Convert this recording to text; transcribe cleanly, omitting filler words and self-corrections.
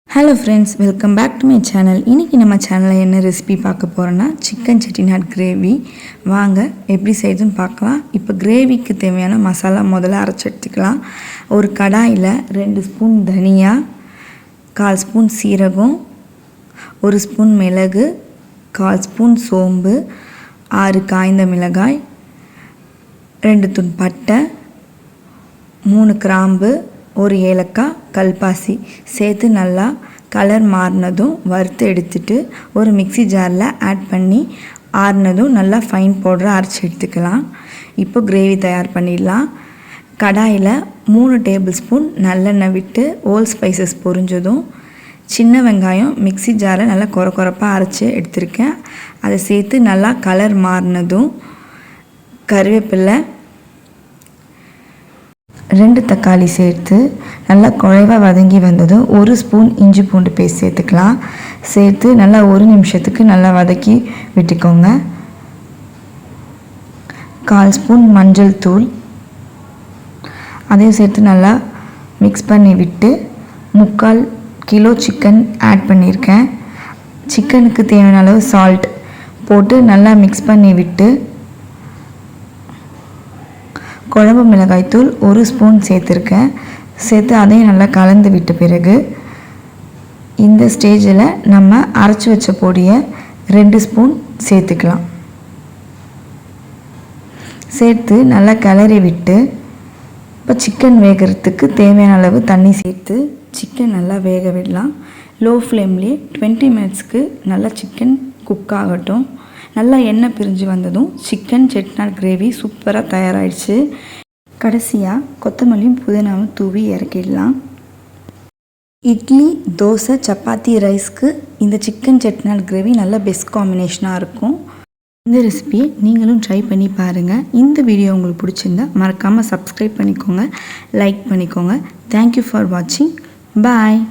Hello friends, welcome back to my channel. இன்னைக்கு நம்ம சேனல்ல என்ன ரெசிபி பார்க்க போறோம்னா சிக்கன் செட்டிநாட் கிரேவி. வாங்க எப்படி செய்யணும்னு பார்க்கலாம். இப்போ கிரேவிக்கு தேவையான மசாலா முதல்ல அரைச்சு எடுத்துக்கலாம். ஒரு கடாயில 2 ஸ்பூன் தனியா, 1/4 ஸ்பூன் சீரகம், 1 ஸ்பூன் மிளகு, 1/4 ஸ்பூன் சோம்பு, 6 காய்ந்த மிளகாய், 2 துண்டு பட்டை, 3 கிராம்பு, ஒரு ஏலக்காய், கல்பாசி சேர்த்து நல்லா கலர் மாறினதும் வறுத்து எடுத்துட்டு ஒரு மிக்ஸி ஜாரில் ஆட் பண்ணி ஆறினதும் நல்லா ஃபைன் பவுடராக அரைச்சி எடுத்துக்கலாம். இப்போ கிரேவி தயார் பண்ணிடலாம். கடாயில் 3 டேபிள் ஸ்பூன் நல்லெண்ணெய் விட்டு ஹோல் ஸ்பைசஸ் பொரிஞ்சதும் சின்ன வெங்காயம் மிக்ஸி ஜாரில் நல்லா கொரப்பாக அரைச்சி எடுத்திருக்கேன். அதை சேர்த்து நல்லா கலர் மாறினதும் கருவேப்பிலை, 2 தக்காளி சேர்த்து நல்லா குழைவாக வதங்கி வந்ததும் 1 ஸ்பூன் இஞ்சி பூண்டு பேஸ்ட் சேர்த்துக்கலாம். சேர்த்து நல்லா 1 நிமிஷத்துக்கு நல்லா வதக்கி விட்டுக்கோங்க. 1/4 ஸ்பூன் மஞ்சள் தூள் அதையும் சேர்த்து நல்லா மிக்ஸ் பண்ணி விட்டு 3/4 கிலோ சிக்கன் ஆட் பண்ணியிருக்கேன். சிக்கனுக்கு தேவையான அளவு சால்ட் போட்டு நல்லா மிக்ஸ் பண்ணி விட்டு குழம்பு மிளகாய்த்தூள் 1 ஸ்பூன் சேர்த்துருக்கேன். சேர்த்து அதையும் நல்லா கலந்து விட்ட பிறகு இந்த ஸ்டேஜில் நம்ம அரைச்சி வச்ச பொடியை 2 ஸ்பூன் சேர்த்துக்கலாம். சேர்த்து நல்லா கிளறி விட்டு இப்போ சிக்கன் வேகிறதுக்கு தேவையான அளவு தண்ணி சேர்த்து சிக்கன் நல்லா வேக விடலாம். லோ ஃப்ளேம்லேயே 20 மினிட்ஸ்க்கு நல்லா சிக்கன் குக் ஆகட்டும். நல்லா எண்ணெய் பிரிஞ்சு வந்ததும் சிக்கன் செட்டிநாட் கிரேவி சூப்பராக தயாராகிடுச்சு. கடைசியாக கொத்தமல்லியும் புதினாவும் தூவி இறக்கிடலாம். இட்லி, தோசை, சப்பாத்தி, ரைஸ்க்கு இந்த சிக்கன் செட்டிநாட் கிரேவி நல்ல பெஸ்ட் காம்பினேஷனாக இருக்கும். இந்த ரெசிபியை நீங்களும் ட்ரை பண்ணி பாருங்கள். இந்த வீடியோ உங்களுக்கு பிடிச்சிருந்தா மறக்காமல் சப்ஸ்கிரைப் பண்ணிக்கோங்க, லைக் பண்ணிக்கோங்க. தேங்க்யூ ஃபார் வாட்சிங். பாய்.